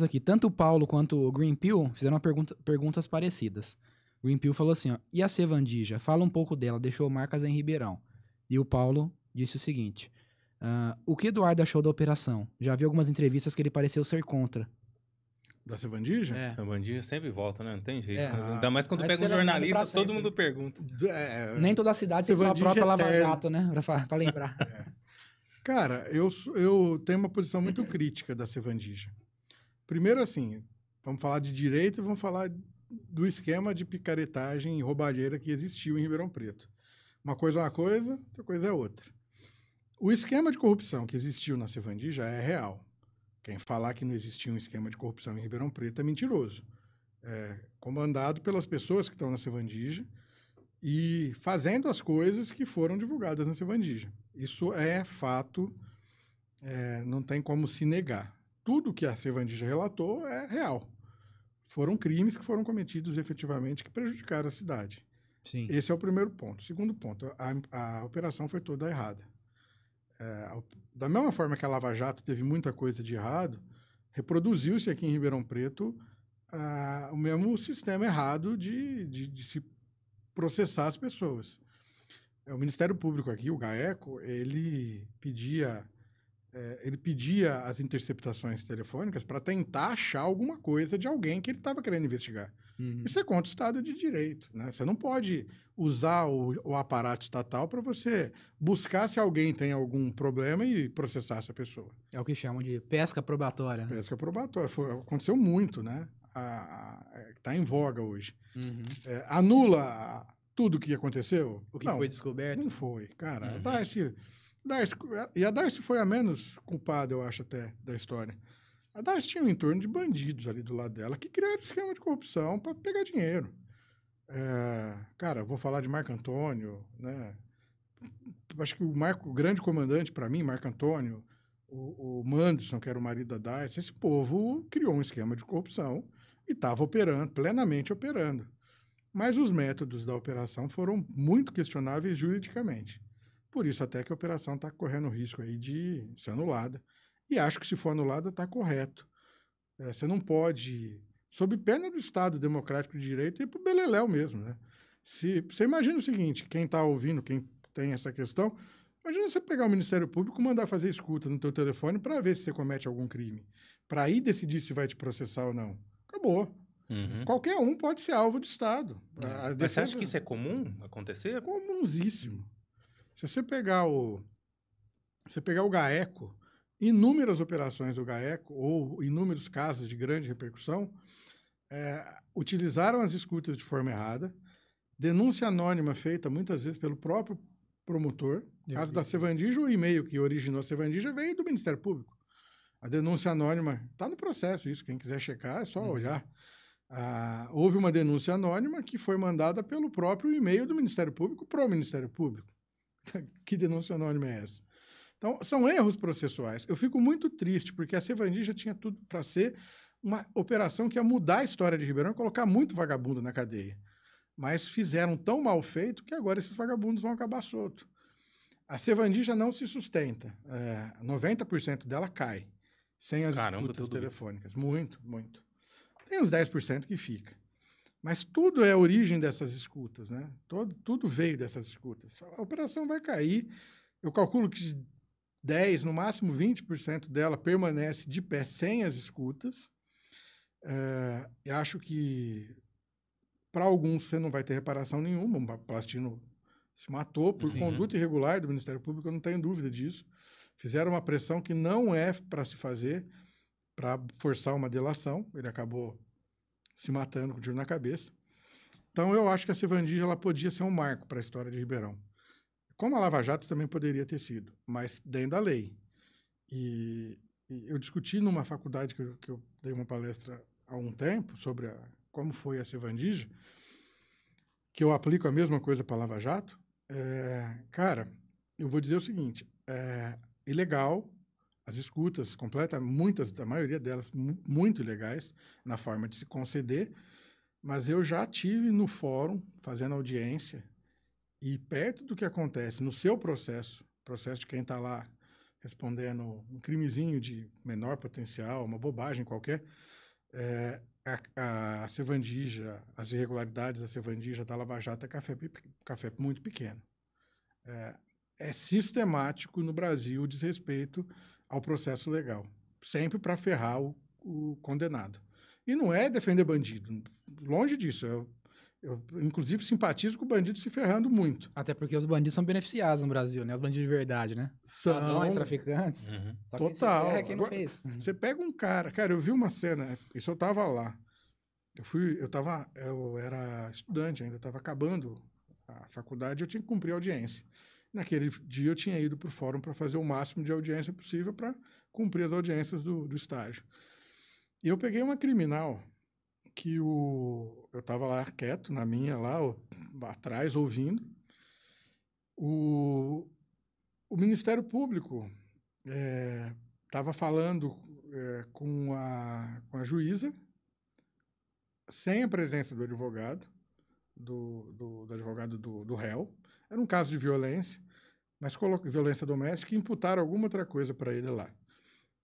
aqui. Tanto o Paulo quanto o Greenpew fizeram perguntas parecidas. O Greenpew falou assim, ó, e a Sevandija? Fala um pouco dela, deixou marcas em Ribeirão. E o Paulo disse o seguinte, o que Eduardo achou da operação? Já vi algumas entrevistas que ele pareceu ser contra. Da Sevandija? É. Sevandija sempre volta, né? Não tem jeito. É. Ainda mais quando Vai pega um ser lembrado pra jornalista, sempre. todo mundo pergunta. Nem toda a cidade tem sua Sevandija própria Lava eterna. Jato, né? Pra lembrar. Cara, eu tenho uma posição muito crítica da Sevandija. Primeiro, assim, vamos falar de direito e vamos falar do esquema de picaretagem e roubalheira que existiu em Ribeirão Preto. Uma coisa é uma coisa, outra coisa é outra. O esquema de corrupção que existiu na Sevandija é real. Quem falar que não existia um esquema de corrupção em Ribeirão Preto é mentiroso. É comandado pelas pessoas que estão na Sevandija e fazendo as coisas que foram divulgadas na Sevandija. Isso é fato, não tem como se negar. Tudo que a Sevandija relatou é real. Foram crimes que foram cometidos efetivamente que prejudicaram a cidade. Sim. Esse é o primeiro ponto. Segundo ponto, a operação foi toda errada. Da mesma forma que a Lava Jato teve muita coisa de errado, reproduziu-se aqui em Ribeirão Preto o mesmo sistema errado de se processar as pessoas. O Ministério Público aqui, o GAECO, ele pedia as interceptações telefônicas para tentar achar alguma coisa de alguém que ele estava querendo investigar. Uhum. Isso é contra o Estado de Direito, né? Você não pode usar o aparato estatal para você buscar se alguém tem algum problema e processar essa pessoa. É o que chamam de pesca probatória, né? Pesca probatória. Aconteceu muito, né? Está em voga hoje. Uhum. Anula tudo o que aconteceu? O que foi descoberto? Não foi, cara. Uhum. E a Darcy foi a menos culpada, eu acho, até, da história. A Darcy tinha um entorno de bandidos ali do lado dela que criaram esquema de corrupção para pegar dinheiro. Cara, vou falar de Marco Antônio, né? Acho que o grande comandante para mim, Marco Antônio, o Manderson, que era o marido da Darcy, esse povo criou um esquema de corrupção e estava operando, plenamente operando. Mas os métodos da operação foram muito questionáveis juridicamente. Por isso até que a operação está correndo risco aí de ser anulada. E acho que se for anulada está correto. Você não pode, sob pena do Estado Democrático de Direito, ir para o beleléu mesmo, né? Você imagina o seguinte, quem está ouvindo, quem tem essa questão, imagina você pegar o Ministério Público e mandar fazer escuta no teu telefone para ver se você comete algum crime. Para aí decidir se vai te processar ou não. Acabou. Uhum. Qualquer um pode ser alvo do Estado. Mas você acha que isso é comum acontecer? Comunsíssimo. Se você pegar o GAECO, inúmeras operações do GAECO, ou inúmeros casos de grande repercussão, utilizaram as escutas de forma errada, denúncia anônima feita muitas vezes pelo próprio promotor. No caso da Sevandija, o e-mail que originou a Sevandija veio do Ministério Público. A denúncia anônima está no processo, isso, quem quiser checar é só olhar. Houve uma denúncia anônima que foi mandada pelo próprio e-mail do Ministério Público para o Ministério Público. Que denúncia anônima é essa? Então, são erros processuais. Eu fico muito triste, porque a Sevandija tinha tudo para ser uma operação que ia mudar a história de Ribeirão e colocar muito vagabundo na cadeia. Mas fizeram tão mal feito que agora esses vagabundos vão acabar soltos. A Sevandija não se sustenta. 90% dela cai, sem as escutas telefônicas. Muito, muito. Tem uns 10% que fica. Mas tudo é a origem dessas escutas, né? Tudo veio dessas escutas. A operação vai cair. Eu calculo que 10%, no máximo 20% dela permanece de pé sem as escutas. Eu acho que para alguns você não vai ter reparação nenhuma. O Plastino se matou por conduta irregular do Ministério Público, eu não tenho dúvida disso. Fizeram uma pressão que não é para se fazer, para forçar uma delação. Ele acabou se matando com o tiro na cabeça. Então, eu acho que a Sevandija ela podia ser um marco para a história de Ribeirão. Como a Lava Jato também poderia ter sido, mas dentro da lei. E eu discuti numa faculdade que eu dei uma palestra há um tempo sobre como foi a Sevandija, que eu aplico a mesma coisa para a Lava Jato. Cara, eu vou dizer o seguinte, ilegal, as escutas a maioria delas muito ilegais, na forma de se conceder, mas eu já tive no fórum, fazendo audiência, e perto do que acontece no seu processo de quem está lá respondendo um crimezinho de menor potencial, uma bobagem qualquer, a Sevandija, as irregularidades da Sevandija, da Lava Jato, é café muito pequeno. É sistemático no Brasil o desrespeito ao processo legal, sempre para ferrar o condenado. E não é defender bandido, longe disso. Eu, inclusive, simpatizo com o bandido se ferrando muito. Até porque os bandidos são beneficiados no Brasil, né? Os bandidos de verdade, né? São... Ladrões, traficantes. Só quem total. Se ferra é quem não fez. Você pega um cara... Cara, eu vi uma cena, isso eu tava lá. Eu era estudante ainda, estava acabando a faculdade, eu tinha que cumprir a audiência. Naquele dia eu tinha ido para o fórum para fazer o máximo de audiência possível para cumprir as audiências do estágio. E eu peguei uma criminal que eu estava lá quieto, na minha, lá atrás, ouvindo. O Ministério Público estava falando com a juíza, sem a presença do advogado, do advogado do réu. Era um caso de violência, mas violência doméstica, e imputaram alguma outra coisa para ele lá.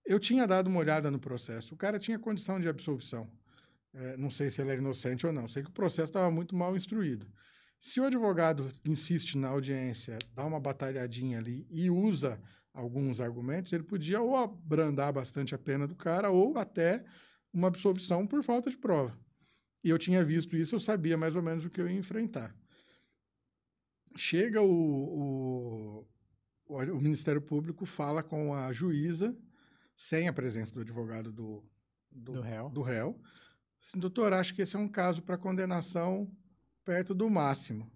Eu tinha dado uma olhada no processo. O cara tinha condição de absolvição. Não sei se ele era inocente ou não. Sei que o processo estava muito mal instruído. Se o advogado insiste na audiência, dá uma batalhadinha ali e usa alguns argumentos, ele podia ou abrandar bastante a pena do cara ou até uma absolvição por falta de prova. E eu tinha visto isso, eu sabia mais ou menos o que eu ia enfrentar. Chega o Ministério Público, fala com a juíza, sem a presença do advogado do réu. Assim, doutor, acho que esse é um caso para condenação perto do máximo.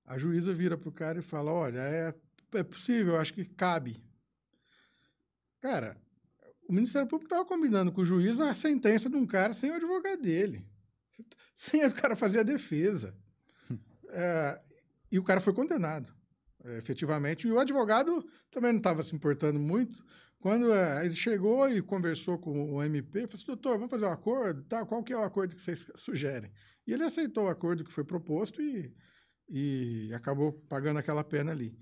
A juíza vira para o cara e fala, olha, é possível, acho que cabe. Cara, o Ministério Público estava combinando com o juiz a sentença de um cara sem o advogado dele. Sem o cara fazer a defesa. E o cara foi condenado, efetivamente. E o advogado também não estava se importando muito. Quando ele chegou e conversou com o MP, falou assim, doutor, vamos fazer um acordo? Tá, qual que é o acordo que vocês sugerem? E ele aceitou o acordo que foi proposto e acabou pagando aquela pena ali.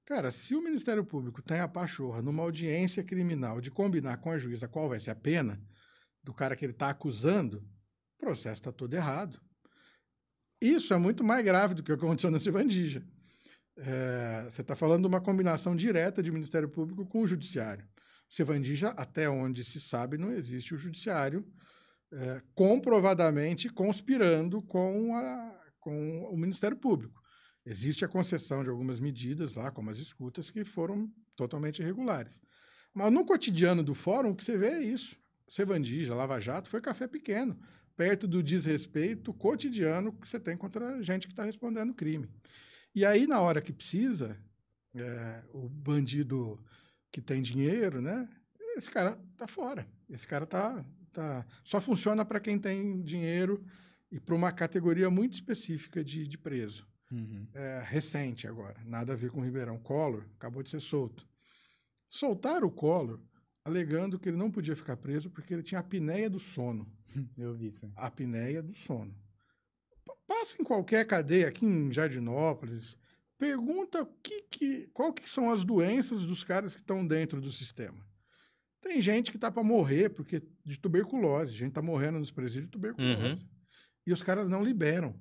Cara, se o Ministério Público tem a pachorra numa audiência criminal de combinar com a juíza qual vai ser a pena do cara que ele está acusando, o processo está todo errado. Isso é muito mais grave do que o que aconteceu na Sevandija. Você está falando de uma combinação direta de Ministério Público com o Judiciário. Sevandija, até onde se sabe, não existe o Judiciário comprovadamente conspirando com o Ministério Público. Existe a concessão de algumas medidas lá, como as escutas, que foram totalmente irregulares. Mas no cotidiano do fórum, o que você vê é isso. Sevandija, Lava Jato, foi café pequeno, perto do desrespeito cotidiano que você tem contra a gente que está respondendo crime. E aí, na hora que precisa, o bandido que tem dinheiro, né? Esse cara tá fora. Esse cara só funciona para quem tem dinheiro e para uma categoria muito específica de preso. Uhum. Recente agora, nada a ver com o Ribeirão. Collor acabou de ser solto. Soltaram o Collor alegando que ele não podia ficar preso porque ele tinha apneia do sono. Eu vi isso. Apneia do sono. Passa em qualquer cadeia aqui em Jardinópolis, pergunta qual que são as doenças dos caras que estão dentro do sistema. Tem gente que tá para morrer de tuberculose, gente tá morrendo nos presídios de tuberculose. E os caras não liberam.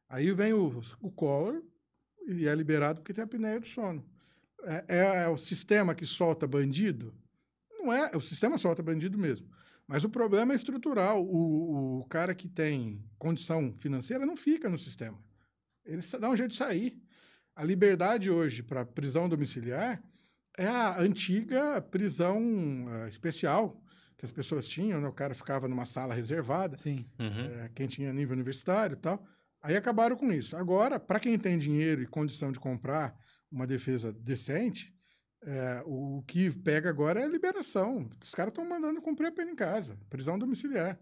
Aí vem o Collor e é liberado porque tem apneia do sono. É o sistema que solta bandido? Não é, o sistema solta bandido mesmo. Mas o problema é estrutural. O cara que tem condição financeira não fica no sistema. Ele dá um jeito de sair. A liberdade hoje para prisão domiciliar é a antiga prisão especial que as pessoas tinham, né? O cara ficava numa sala reservada, Sim. Quem tinha nível universitário e tal. Aí acabaram com isso. Agora, para quem tem dinheiro e condição de comprar uma defesa decente, o que pega agora é a liberação. Os caras estão mandando cumprir a pena em casa, prisão domiciliar.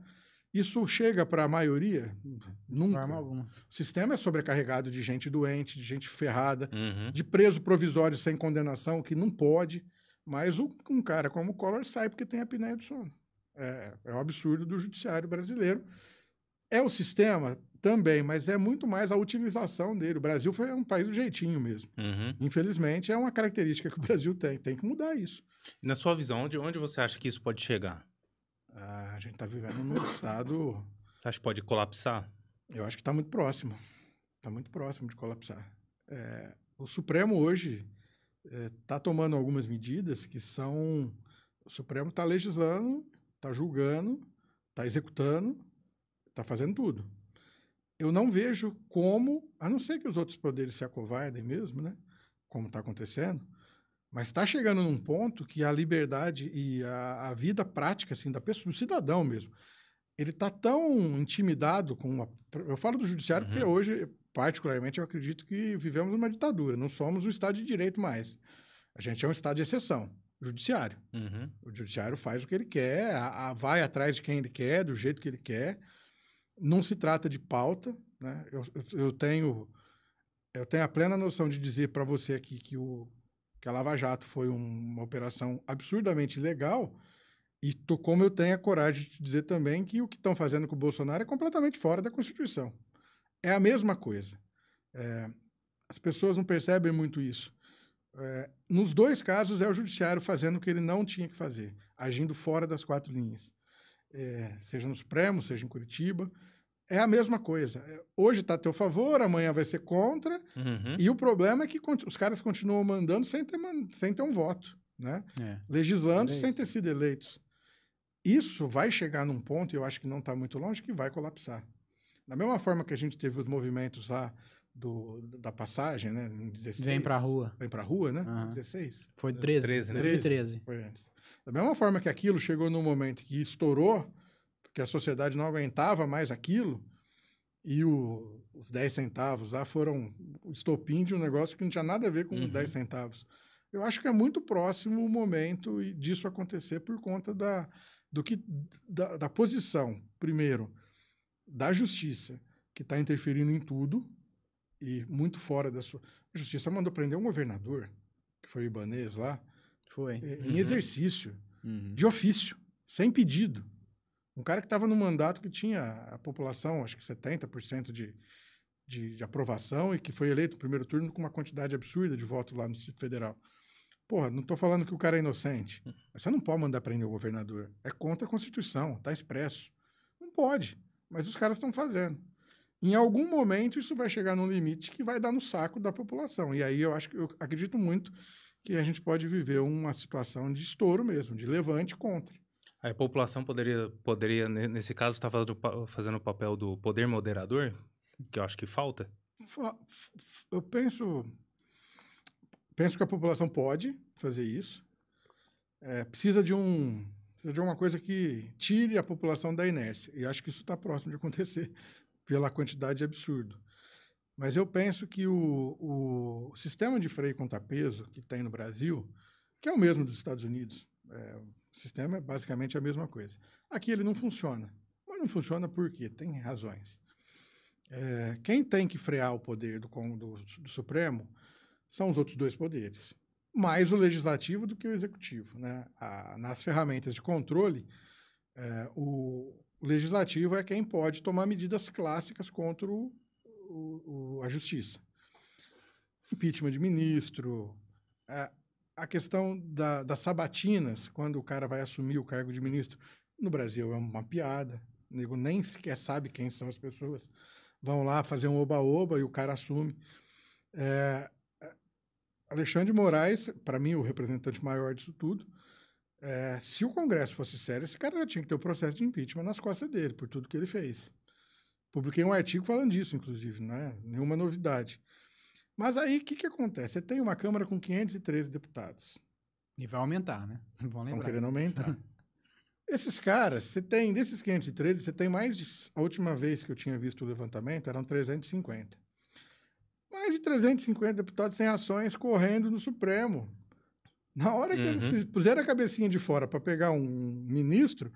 Isso chega para a maioria? Nunca. Forma alguma. O sistema é sobrecarregado de gente doente, de gente ferrada, de preso provisório sem condenação, que não pode. Mas um cara como o Collor sai porque tem apneia do sono. É um absurdo do judiciário brasileiro. É o sistema também, mas é muito mais a utilização dele. O Brasil foi um país do jeitinho mesmo. Infelizmente, é uma característica que o Brasil tem. Tem que mudar isso. E na sua visão, onde você acha que isso pode chegar? A gente está vivendo num estado... Você acha que pode colapsar? Eu acho que está muito próximo. Está muito próximo de colapsar. O Supremo hoje está tomando algumas medidas que são... O Supremo está legislando, está julgando, está executando, está fazendo tudo. Eu não vejo como, a não ser que os outros poderes se acovardem mesmo, né? Como está acontecendo, mas está chegando num ponto que a liberdade e a vida prática assim, da pessoa, do cidadão mesmo, ele está tão intimidado com... Eu falo do judiciário porque hoje, particularmente, eu acredito que vivemos uma ditadura, não somos um Estado de Direito mais. A gente é um Estado de exceção, o judiciário. O judiciário faz o que ele quer, vai atrás de quem ele quer, do jeito que ele quer. Não se trata de pauta, né? Eu tenho a plena noção de dizer para você aqui que a Lava Jato foi uma operação absurdamente ilegal, e como eu tenho a coragem de dizer também que o que estão fazendo com o Bolsonaro é completamente fora da Constituição. É a mesma coisa. As pessoas não percebem muito isso. Nos dois casos, é o judiciário fazendo o que ele não tinha que fazer, agindo fora das quatro linhas. Seja no Supremo, seja em Curitiba, é a mesma coisa. Hoje está a teu favor, amanhã vai ser contra, e o problema é que os caras continuam mandando sem ter um voto, né? Legislando sem ter sido eleitos. Isso vai chegar num ponto, e eu acho que não está muito longe, que vai colapsar. Da mesma forma que a gente teve os movimentos lá da passagem, né, em 16. Vem pra rua. Vem pra rua, né? 16. Foi 13, né? 2013. Foi antes. Da mesma forma que aquilo chegou num momento que estourou, porque a sociedade não aguentava mais aquilo, e os 10 centavos lá foram o estopim de um negócio que não tinha nada a ver com 10 centavos. Eu acho que é muito próximo o momento disso acontecer por conta da posição, primeiro, da justiça, que está interferindo em tudo, e muito fora da sua... A justiça mandou prender um governador, que foi o Ibanez lá, em exercício, de ofício, sem pedido. Um cara que estava no mandato que tinha a população, acho que 70% de aprovação, e que foi eleito no primeiro turno com uma quantidade absurda de votos lá no Distrito Federal. Porra, não estou falando que o cara é inocente, mas você não pode mandar prender o governador. É contra a Constituição, está expresso. Não pode, mas os caras estão fazendo. Em algum momento isso vai chegar num limite que vai dar no saco da população. E aí eu acredito muito que a gente pode viver uma situação de estouro mesmo, de levante contra. A população poderia nesse caso, estar fazendo o papel do poder moderador, que eu acho que falta? Eu penso que a população pode fazer isso. Precisa de uma coisa que tire a população da inércia. E acho que isso está próximo de acontecer pela quantidade de absurdo. Mas eu penso que o sistema de freio contrapeso que tem no Brasil, que é o mesmo dos Estados Unidos, o sistema é basicamente a mesma coisa. Aqui ele não funciona. Mas não funciona por quê? Tem razões. Quem tem que frear o poder do Supremo são os outros dois poderes. Mais o legislativo do que o executivo, né? Nas ferramentas de controle, o legislativo é quem pode tomar medidas clássicas contra a justiça. Impeachment de ministro, a questão das sabatinas, quando o cara vai assumir o cargo de ministro, no Brasil é uma piada, o nego nem sequer sabe quem são as pessoas, vão lá fazer um oba-oba e o cara assume. Alexandre de Moraes, para mim, o representante maior disso tudo, se o Congresso fosse sério, esse cara já tinha que ter o processo de impeachment nas costas dele, por tudo que ele fez. Publiquei um artigo falando disso, inclusive, não é nenhuma novidade. Mas aí, o que acontece? Você tem uma Câmara com 513 deputados. E vai aumentar, né? Estão querendo aumentar. Esses caras, desses 513, você tem a última vez que eu tinha visto o levantamento, eram 350. Mais de 350 deputados têm ações correndo no Supremo. Na hora que eles puseram a cabecinha de fora para pegar um ministro,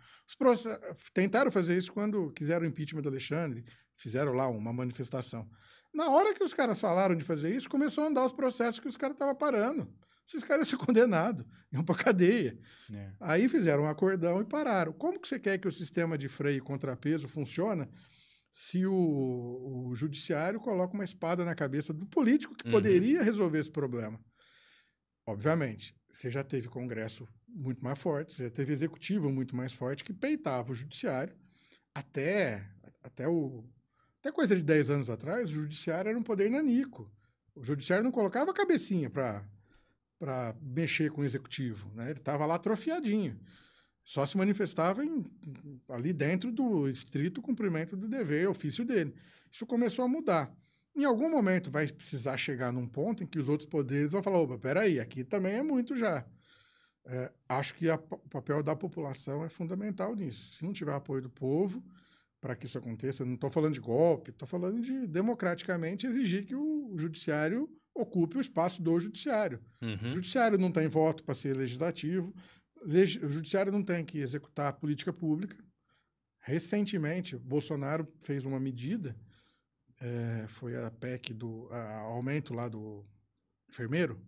tentaram fazer isso quando quiseram o impeachment do Alexandre, fizeram lá uma manifestação. Na hora que os caras falaram de fazer isso, começou a andar os processos que os caras estavam parando. Esses caras iam ser condenados, iam para cadeia. Aí fizeram um acordão e pararam. Como que você quer que o sistema de freio e contrapeso funcione se o judiciário coloca uma espada na cabeça do político que Uhum. poderia resolver esse problema. Obviamente, você já teve Congresso muito mais forte, você já teve Executivo muito mais forte que peitava o judiciário. Até coisa de 10 anos atrás, o judiciário era um poder nanico. O judiciário não colocava a cabecinha para mexer com o executivo, né? Ele estava lá atrofiadinho. Só se manifestava ali dentro do estrito cumprimento do dever, ofício dele. Isso começou a mudar. Em algum momento vai precisar chegar num ponto em que os outros poderes vão falar, opa, peraí, aqui também é muito já. Acho que o papel da população é fundamental nisso. Se não tiver apoio do povo para que isso aconteça, eu não estou falando de golpe, estou falando de democraticamente exigir que o judiciário ocupe o espaço do judiciário. Uhum. O judiciário não tem voto para ser legislativo, o judiciário não tem que executar a política pública. Recentemente, Bolsonaro fez uma medida, foi a PEC do aumento lá do enfermeiro,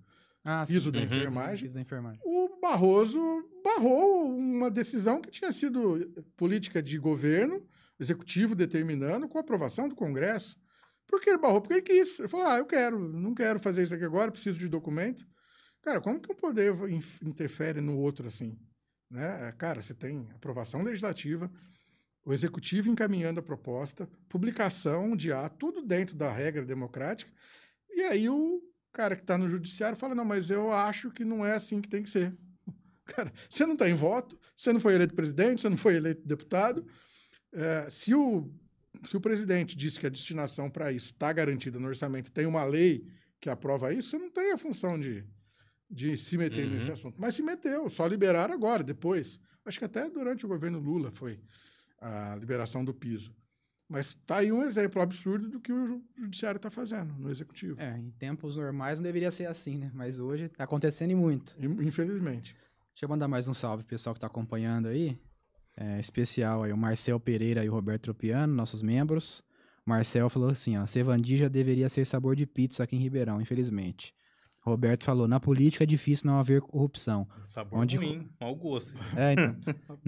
piso da enfermagem. Piso da enfermagem. O Barroso barrou uma decisão que tinha sido política de governo, executivo determinando, com aprovação do Congresso. Por que ele barrou? Porque ele quis. Ele falou, não quero fazer isso aqui agora, preciso de documento. Cara, como que um poder interfere no outro assim? Né? Cara, você tem aprovação legislativa, o executivo encaminhando a proposta, publicação de ato, tudo dentro da regra democrática, e aí o cara que está no judiciário fala, não, mas eu acho que não é assim que tem que ser. Cara, você não está em voto, você não foi eleito presidente, você não foi eleito deputado. Se o presidente disse que a destinação para isso está garantida no orçamento, tem uma lei que aprova isso, você não tem a função de se meter nesse assunto. Mas se meteu, só liberaram agora, depois. Acho que até durante o governo Lula foi a liberação do piso. Mas está aí um exemplo absurdo do que o judiciário está fazendo no executivo. Em tempos normais não deveria ser assim, né? Mas hoje está acontecendo e muito. Infelizmente. Deixa eu mandar mais um salve pro pessoal que está acompanhando aí. Especial aí, o Marcel Pereira e o Roberto Tropiano, nossos membros. Marcel falou assim, ó, Sevandija deveria ser sabor de pizza aqui em Ribeirão, infelizmente. Roberto falou, na política é difícil não haver corrupção. Sabor ruim, mau gosto. Então...